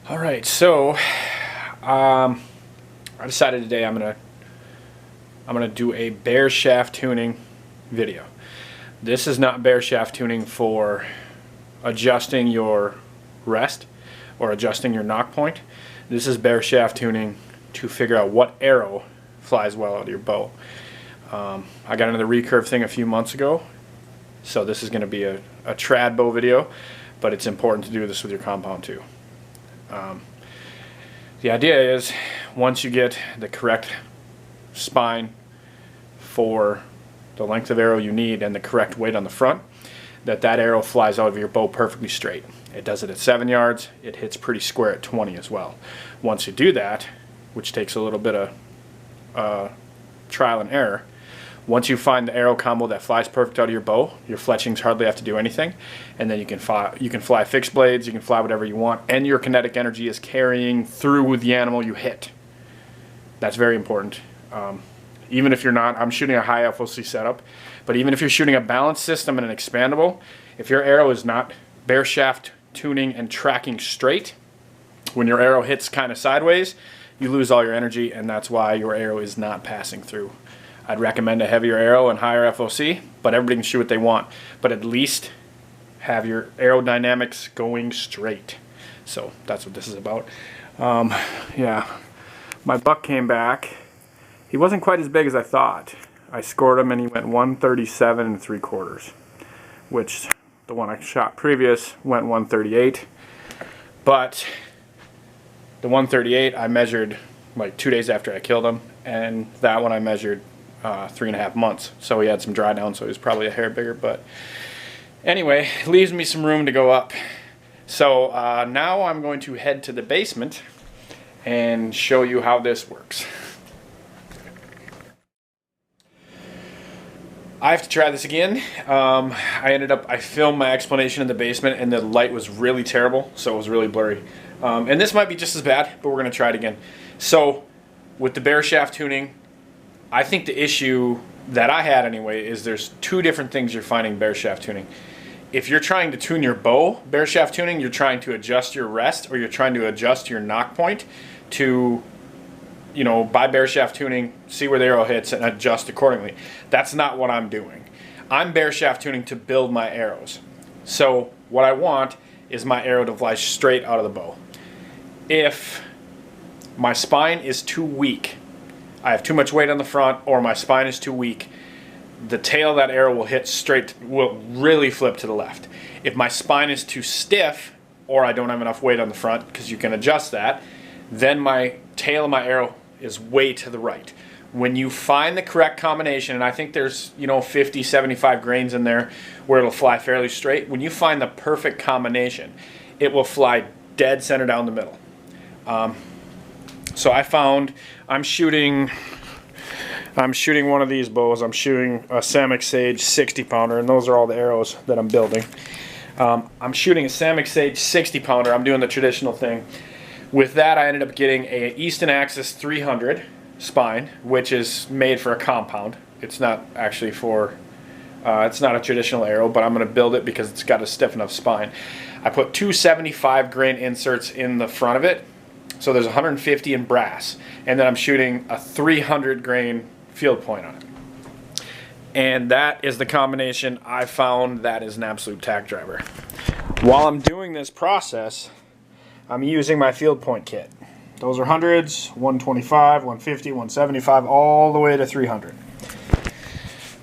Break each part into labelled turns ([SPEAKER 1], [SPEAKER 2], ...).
[SPEAKER 1] All right, so I decided today I'm gonna do a Bareshaft tuning video. This is not Bareshaft tuning for adjusting your rest or adjusting your knock point. This is Bareshaft tuning to figure out what arrow flies well out of your bow. I got into the recurve thing a few months ago, so this is going to be a trad bow video, but it's important to do this with your compound too. The idea is, once you get the correct spine for the length of arrow you need and the correct weight on the front, that arrow flies out of your bow perfectly straight. It does it at 7 yards. It hits pretty square at 20 as well. Once you do that, which takes a little bit of trial and error, once you find the arrow combo that flies perfect out of your bow, your fletchings hardly have to do anything, and then you can fly fixed blades, you can fly whatever you want, and your kinetic energy is carrying through with the animal you hit. That's very important. Even if you're not, I'm shooting a high FOC setup, but even if you're shooting a balanced system and an expandable, if your arrow is not Bareshaft tuning and tracking straight, when your arrow hits kind of sideways, you lose all your energy, and that's why your arrow is not passing through. I'd recommend a heavier arrow and higher FOC, but everybody can shoot what they want. But at least have your aerodynamics going straight. So that's what this is about. Yeah, my buck came back. He wasn't quite as big as I thought. I scored him and he went 137 3/4, which the one I shot previous went 138. But the 138 I measured like 2 days after I killed him, and that one I measured 3.5 months. So he had some dry down, so he was probably a hair bigger. But anyway, it leaves me some room to go up. So now I'm going to head to the basement and show you how this works. I have to try this again. I filmed my explanation in the basement and the light was really terrible, so it was really blurry. And this might be just as bad, but we're going to try it again. So with the Bareshaft tuning, I think the issue that I had anyway is there's two different things you're finding Bareshaft tuning. If you're trying to tune your bow, Bareshaft tuning, you're trying to adjust your rest or you're trying to adjust your knock point to, you know, by Bareshaft tuning, see where the arrow hits and adjust accordingly. That's not what I'm doing. I'm Bareshaft tuning to build my arrows. So what I want is my arrow to fly straight out of the bow. If my spine is too weak, I have too much weight on the front, or my spine is too weak, the tail of that arrow will hit straight, will really flip to the left. If my spine is too stiff, or I don't have enough weight on the front, because you can adjust that, then my tail of my arrow is way to the right. When you find the correct combination, and I think there's, you know, 50, 75 grains in there where it'll fly fairly straight. When you find the perfect combination, it will fly dead center down the middle. So I found, I'm shooting one of these bows. I'm shooting a Samick Sage 60 pounder, and those are all the arrows that I'm building. I'm shooting a Samick Sage 60 pounder. I'm doing the traditional thing. With that, I ended up getting a Easton Axis 300 spine, which is made for a compound. It's not actually for, it's not a traditional arrow, but I'm going to build it because it's got a stiff enough spine. I put two 75 grain inserts in the front of it, so there's 150 in brass, and then I'm shooting a 300 grain field point on it. And that is the combination I found that is an absolute tack driver. While I'm doing this process, I'm using my field point kit. Those are hundreds, 125, 150, 175, all the way to 300.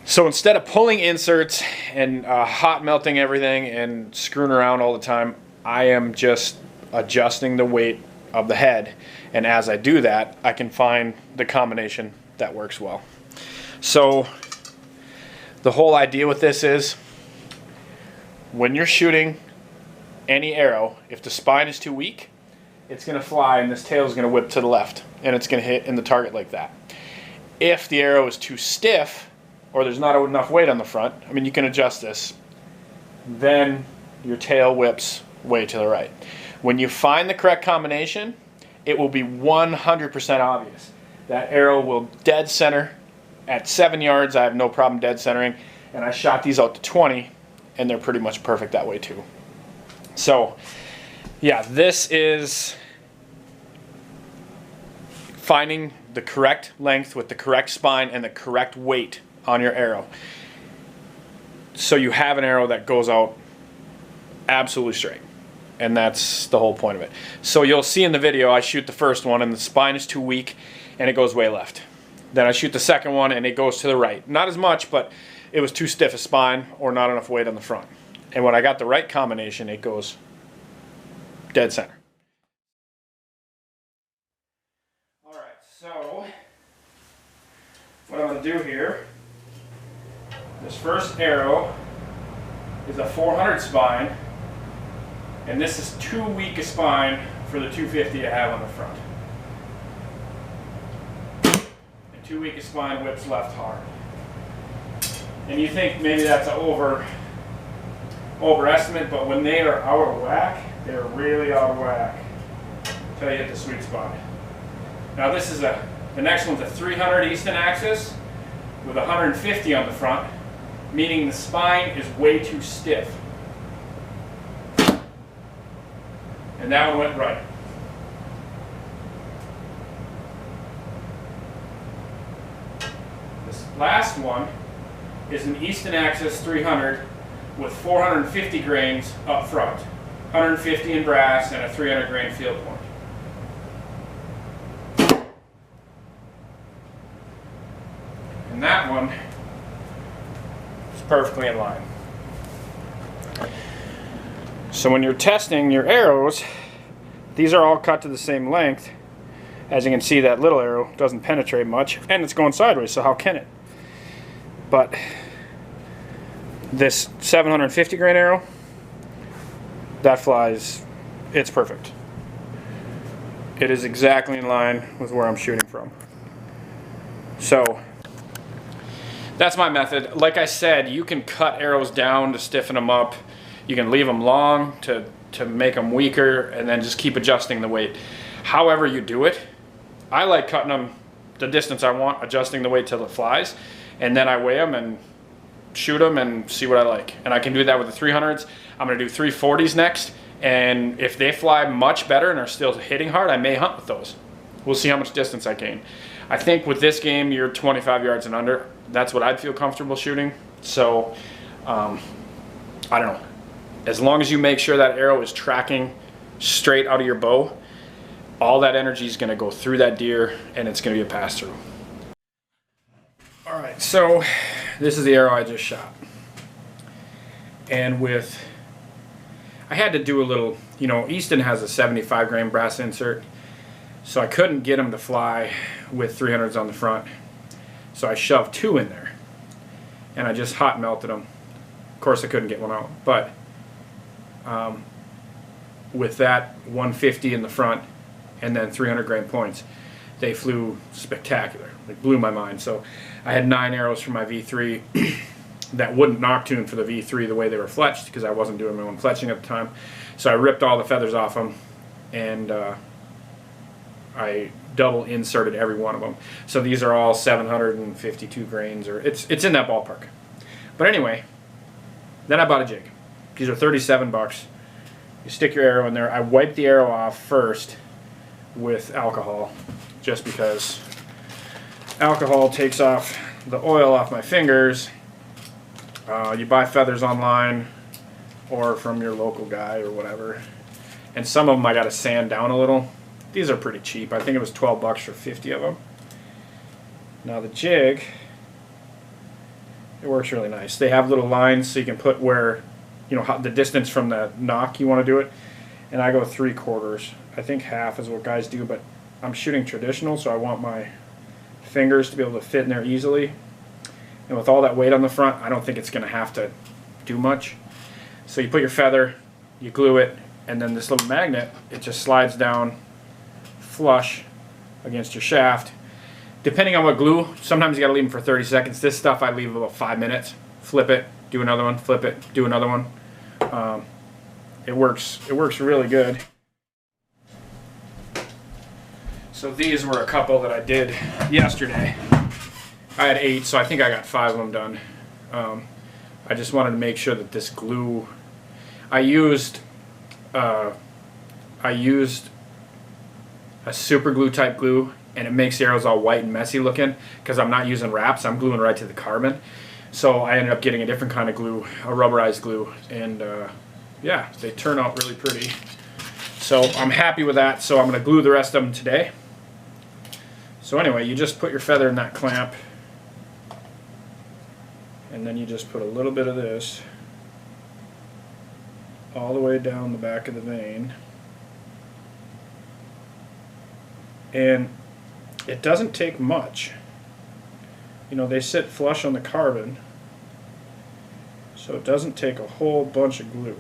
[SPEAKER 1] So instead of pulling inserts and hot melting everything and screwing around all the time, I am just adjusting the weight of the head. And as I do that, I can find the combination that works well. So the whole idea with this is, when you're shooting any arrow, if the spine is too weak, it's going to fly and this tail is going to whip to the left and it's going to hit in the target like that. If the arrow is too stiff or there's not enough weight on the front, I mean, you can adjust this, then your tail whips way to the right. When you find the correct combination, it will be 100% obvious. That arrow will dead center at 7 yards. I have no problem dead centering, and I shot these out to 20, and they're pretty much perfect that way too. So yeah, this is finding the correct length with the correct spine and the correct weight on your arrow, so you have an arrow that goes out absolutely straight. And that's the whole point of it. So you'll see in the video, I shoot the first one and the spine is too weak and it goes way left. Then I shoot the second one and it goes to the right. Not as much, but it was too stiff a spine or not enough weight on the front. And when I got the right combination, it goes dead center. All right, so what I'm going to do here, this first arrow is a 400 spine, and this is too weak a spine for the 250 I have on the front. And too weak a spine whips left hard. And you think maybe that's an overestimate, but when they are out of whack, they're really out of whack until you hit the sweet spot. Now this is the next one's a 300 Easton axis with 150 on the front, meaning the spine is way too stiff. And that one went right. This last one is an Easton axis 300 with 450 grains up front, 150 in brass and a 300 grain field point. And that one is perfectly in line. So when you're testing your arrows, these are all cut to the same length. As you can see, that little arrow doesn't penetrate much, and it's going sideways, so how can it? But this 750 grain arrow, that flies, it's perfect. It is exactly in line with where I'm shooting from. So that's my method. Like I said, you can cut arrows down to stiffen them up. You can leave them long to make them weaker, and then just keep adjusting the weight. However you do it, I like cutting them the distance I want, adjusting the weight till it flies, and then I weigh them and shoot them and see what I like. And I can do that with the 300s. I'm going to do 340s next, and if they fly much better and are still hitting hard, I may hunt with those. We'll see how much distance I gain. I think with this game, you're 25 yards and under. That's what I'd feel comfortable shooting. So, I don't know. As long as you make sure that arrow is tracking straight out of your bow, all that energy is going to go through that deer, and it's going to be a pass-through. All right, so this is the arrow I just shot. And I had to do a little, Easton has a 75 grain brass insert, so I couldn't get them to fly with 300s on the front. So I shoved 2 in there, and I just hot melted them. Of course, I couldn't get one out, but with that 150 in the front and then 300 grain points, they flew spectacular. They blew my mind. So I had 9 arrows for my V3 that wouldn't noctune for the V3 the way they were fletched, because I wasn't doing my own fletching at the time. So I ripped all the feathers off them, and I double inserted every one of them. So these are all 752 grains, or it's in that ballpark. But anyway, then I bought a jig. These are 37 bucks. You stick your arrow in there. I wipe the arrow off first with alcohol, just because alcohol takes off the oil off my fingers. You buy feathers online or from your local guy or whatever. And some of them I got to sand down a little. These are pretty cheap. I think it was 12 bucks for 50 of them. Now the jig, it works really nice. They have little lines so you can put where, how the distance from the nock you want to do it. And I go 3/4. I think half is what guys do, but I'm shooting traditional, so I want my fingers to be able to fit in there easily. And with all that weight on the front, I don't think it's going to have to do much. So you put your feather, you glue it, and then this little magnet, it just slides down flush against your shaft. Depending on what glue, sometimes you got to leave them for 30 seconds. This stuff I leave about 5 minutes. Flip it, do another one, flip it, do another one. It works really good. So these were a couple that I did yesterday. I had 8, so I think I got 5 of them done. I just wanted to make sure that this glue, I used a super glue type glue and it makes the arrows all white and messy looking because I'm not using wraps. I'm gluing right to the carbon. So I ended up getting a different kind of glue, a rubberized glue, and yeah, they turn out really pretty. So I'm happy with that. So I'm going to glue the rest of them today. So anyway, you just put your feather in that clamp, and then you just put a little bit of this all the way down the back of the vein. And it doesn't take much. You know, they sit flush on the carbon, so it doesn't take a whole bunch of glue.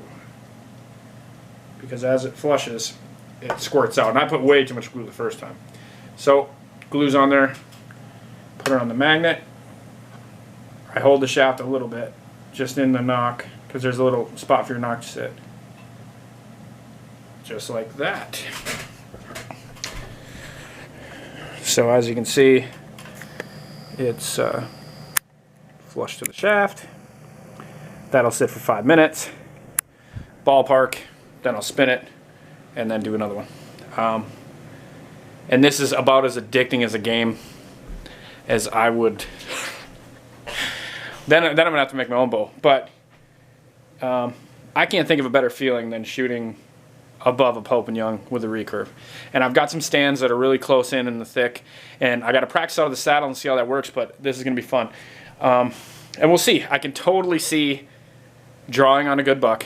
[SPEAKER 1] Because as it flushes, it squirts out. And I put way too much glue the first time. So, glue's on there. Put it on the magnet. I hold the shaft a little bit, just in the knock, because there's a little spot for your knock to sit. Just like that. So as you can see, it's flush to the shaft. That'll sit for 5 minutes. Ballpark. Then I'll spin it and then do another one. And this is about as addicting as a game as I would. Then I'm gonna have to make my own bow. But I can't think of a better feeling than shooting above a Pope and Young with a recurve. And I've got some stands that are really close in the thick, and I got to practice out of the saddle and see how that works, but this is going to be fun. And we'll see. I can totally see drawing on a good buck,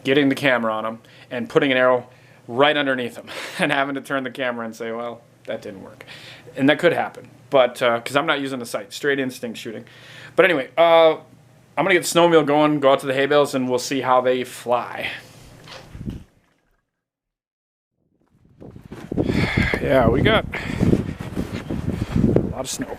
[SPEAKER 1] getting the camera on him, and putting an arrow right underneath him and having to turn the camera and say, well, that didn't work. And that could happen, but because I'm not using the sight, straight instinct shooting. But anyway, I'm going to get the snowmobile going, go out to the hay bales, and we'll see how they fly. Yeah, we got a lot of snow.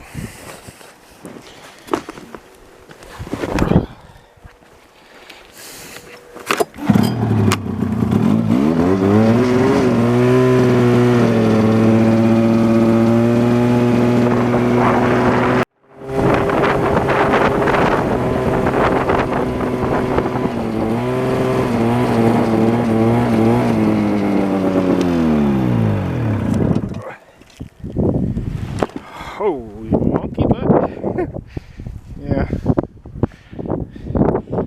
[SPEAKER 1] Holy monkey butt. Yeah.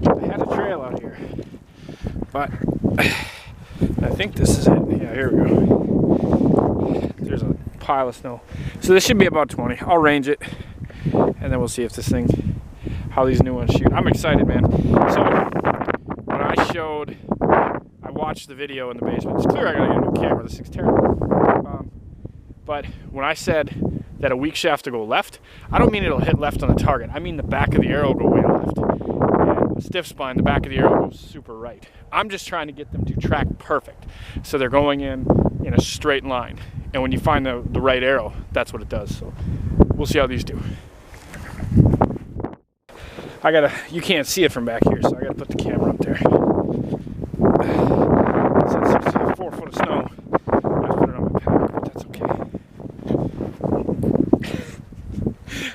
[SPEAKER 1] I had a trail out here. But I think this is it. Yeah, here we go. There's a pile of snow. So this should be about 20. I'll range it. And then we'll see if this thing, how these new ones shoot. I'm excited, man. So when I watched the video in the basement. It's clear I gotta get a new camera. This thing's terrible. But when I said that a weak shaft to go left, I don't mean it'll hit left on the target. I mean the back of the arrow go way left. And the stiff spine, the back of the arrow goes super right. I'm just trying to get them to track perfect. So they're going in a straight line. And when you find the right arrow, that's what it does. So we'll see how these do. You can't see it from back here, so I gotta put the camera up there. Since it's 4 foot of snow, I have to put it on my pack, but that's okay.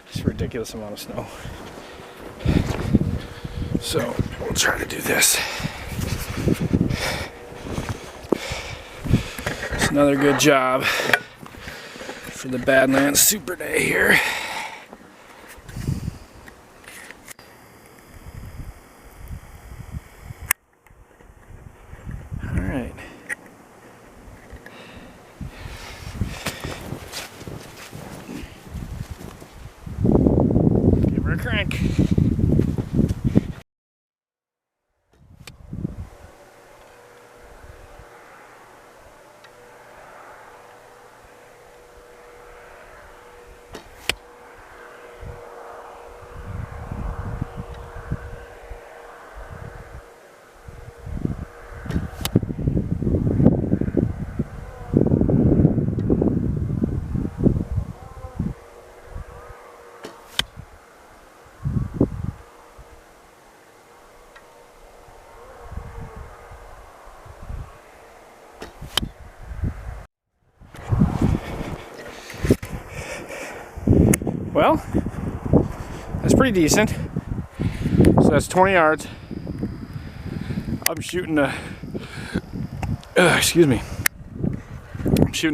[SPEAKER 1] It's a ridiculous amount of snow. So we'll try to do this. It's another good job for the Badlands Super Day here. Alright. Give her a crank. Well, that's pretty decent. So that's 20 yards. I'm shooting a, I'm shooting a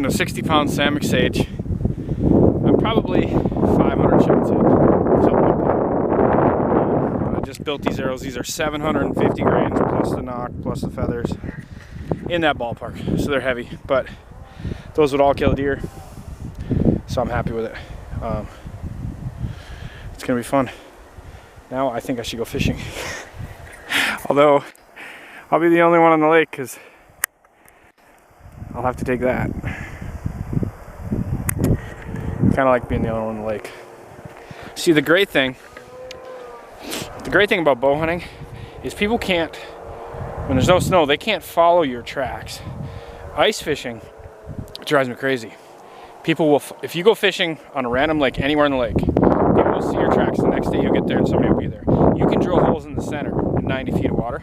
[SPEAKER 1] 60-pound Samick Sage probably 500 shots in, something like that. I just built these arrows. These are 750 grains plus the knock, plus the feathers, in that ballpark. So they're heavy, but those would all kill a deer. So I'm happy with it. It's gonna be fun. Now I think I should go fishing. Although I'll be the only one on the lake because I'll have to take that. Kind of like being the only one on the lake. See, the great thing about bow hunting is people can't, when there's no snow, they can't follow your tracks. Ice fishing drives me crazy. People will, if you go fishing on a random lake, anywhere in the lake, people will see your tracks. The next day you'll get there and somebody will be there. You can drill holes in the center in 90 feet of water.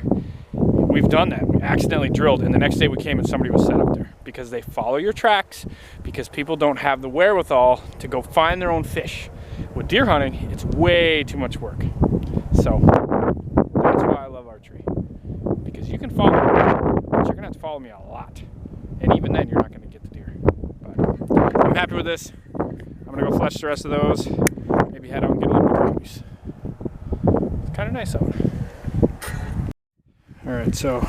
[SPEAKER 1] We've done that. We accidentally drilled, and the next day we came and somebody was set up there because they follow your tracks, because people don't have the wherewithal to go find their own fish. With deer hunting, it's way too much work. So that's why I love archery, because you can follow me, but you're gonna have to follow me a lot, and even then you're not gonna get the deer. But I'm happy with this. I'm gonna go fletch the rest of those, maybe head out and get a little bit of use. It's kind of nice out. All right, so